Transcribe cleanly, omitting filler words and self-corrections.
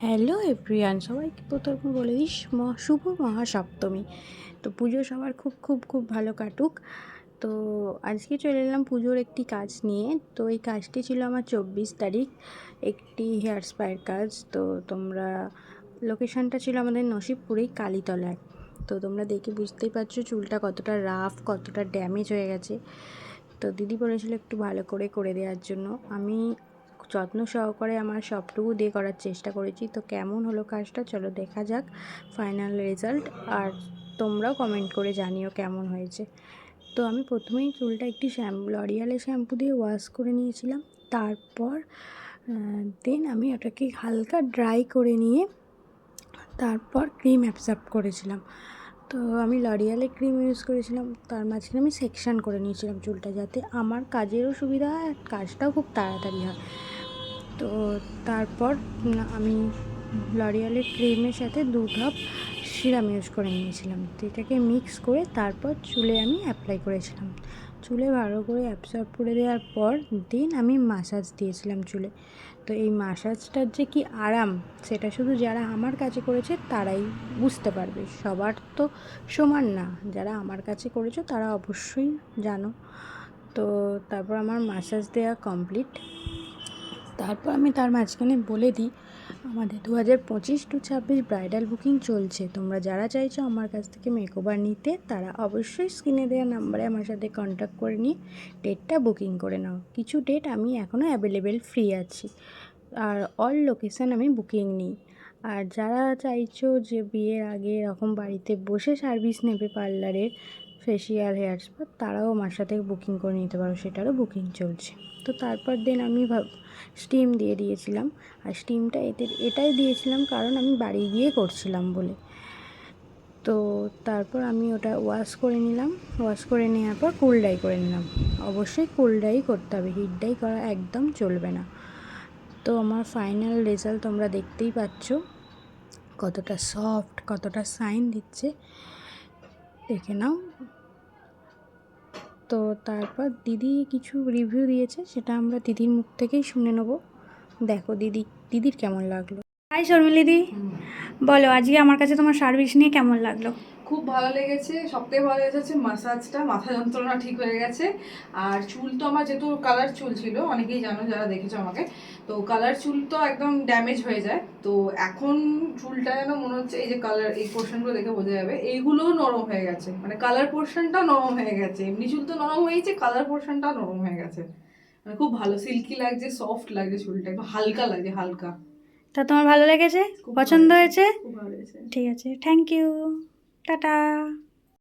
Hello everyone, সবাইকে প্রথমে বলে দিস শুভ মহাসপ্তমী। তো পুজো সবার খুব খুব খুব ভালো কাটুক। তো আজকে চলে এলাম পুজোর একটি কাজ নিয়ে। তো এই কাজটি ছিল আমার 24 তারিখ, একটি হেয়ার স্পায়ের কাজ। তো তোমরা, লোকেশানটা ছিল আমাদের নসিবপুরেই কালীতলায়। তো তোমরা দেখে বুঝতেই পারছো চুলটা কতটা রাফ, কতটা ড্যামেজ হয়ে গেছে। তো দিদি বলেছিল একটু ভালো করে দেওয়ার জন্য। আমি যত্ন সহকারে আমার সবটুকু দিয়ে করার চেষ্টা করেছি। তো কেমন হলো কাজটা চলো দেখা যাক ফাইনাল রেজাল্ট, আর তোমরাও কমেন্ট করে জানিও কেমন হয়েছে। তো আমি প্রথমেই চুলটা একটি লরিয়ালের শ্যাম্পু দিয়ে ওয়াশ করে নিয়েছিলাম। তারপর দেন আমি ওটাকে হালকা ড্রাই করে নিয়ে তারপর ক্রিম অ্যাবসর্ব করেছিলাম। তো আমি লরিয়ালের ক্রিম ইউজ করেছিলাম, তার মাঝখানে আমি সেকশন করে নিয়েছিলাম চুলটা, যাতে আমার কাজেরও সুবিধা হয় আর কাজটাও খুব তাড়াতাড়ি হয়। তো তারপর আমি লরিয়ালের ক্রিমের সাথে 2 ড্রপ সিরাম ইউজ করে নিয়েছিলাম। তো এটাকে মিক্স করে তারপর চুলে আমি অ্যাপ্লাই করেছিলাম। চুলে ভালো করে অ্যাবসর্ব করে দেওয়ার পর দেন আমি মাসাজ দিয়েছিলাম চুলে। তো এই মাসাজটার যে কি আরাম, সেটা শুধু যারা আমার কাছে করেছে তারাই বুঝতে পারবে। সবার তো সমান না, যারা আমার কাছে করেছো তারা অবশ্যই জানো। তো তারপর আমার মাসাজ দেওয়া কমপ্লিট। তারপর আমি তার মাঝখানে বলে দিই আমাদের 2025 টু 26 ব্রাইডাল বুকিং চলছে। তোমরা যারা চাইছো আমার কাছ থেকে মেকওভার নিতে তারা অবশ্যই স্ক্রিনে দেওয়া নাম্বারে আমার সাথে কন্ট্যাক্ট করে নিয়ে ডেটটা বুকিং করে নাও। কিছু ডেট আমি এখনও অ্যাভেলেবেল ফ্রি আছি, আর অল লোকেশান আমি বুকিং নিই। আর যারা চাইছো যে বিয়ের আগে এরকম বাড়িতে বসে সার্ভিস নেবে পার্লারের, ফেসিয়াল, হেয়ার স্পা, তারাও আমার সাথে বুকিং করে নিতে পারো, সেটারও বুকিং চলছে। তো তারপর দেন আমি স্টিম দিয়ে দিয়েছিলাম। আর স্টিমটা এটাই দিয়েছিলাম কারণ আমি বাড়ি গিয়ে করছিলাম বলে। তো তারপর আমি ওটা ওয়াশ করে নিলাম। ওয়াশ করে নেওয়ার পর কুল ডাই করে নিলাম। অবশ্যই কুল ডাই করতে হবে, হিট ডাই করা একদম চলবে না। তো আমার ফাইনাল রেজাল্ট তোমরা দেখতেই পাচ্ছ, কতটা সফট, কতটা শাইন দিচ্ছে, দেখে নাও। তো তারপর দিদি কিছু রিভিউ দিয়েছে, সেটা আমরা দিদির মুখ থেকেই শুনে নেব। দেখো দিদির কেমন লাগলো। হাই শর্মিলিদি, বলো আজকে আমার কাছে তোমার সার্ভিস নিয়ে কেমন লাগলো? খুব ভালো লেগেছে। সবথেকে ভালো লেগেছে মাসাজটা, মাথা যন্ত্রণা ঠিক হয়ে গেছে। আর চুল তো আমার যেহেতু কালার চুল ছিল, অনেকেই জানো যারা দেখেছো আমাকে, তো কালার চুল তো একদম ড্যামেজ হয়ে যায়। তো এখন চুলটা যেন মনে হচ্ছে এই যে কালার, এই পোর্শনগুলো দেখে বোঝা যাবে এইগুলোও নরম হয়ে গেছে, মানে কালার পোর্শনটা নরম হয়ে গেছে। এমনি চুল তো নরম হয়েছে, কালার পোর্শনটা নরম হয়ে গেছে। মানে খুব ভালো সিল্কি লাগছে, সফট লাগছে চুলটা, একটু হালকা লাগছে, হালকা। তা তোমার ভালো লেগেছে? পছন্দ হয়েছে? খুব ভালো হয়েছে। ঠিক আছে, থ্যাংক ইউ, টাটা।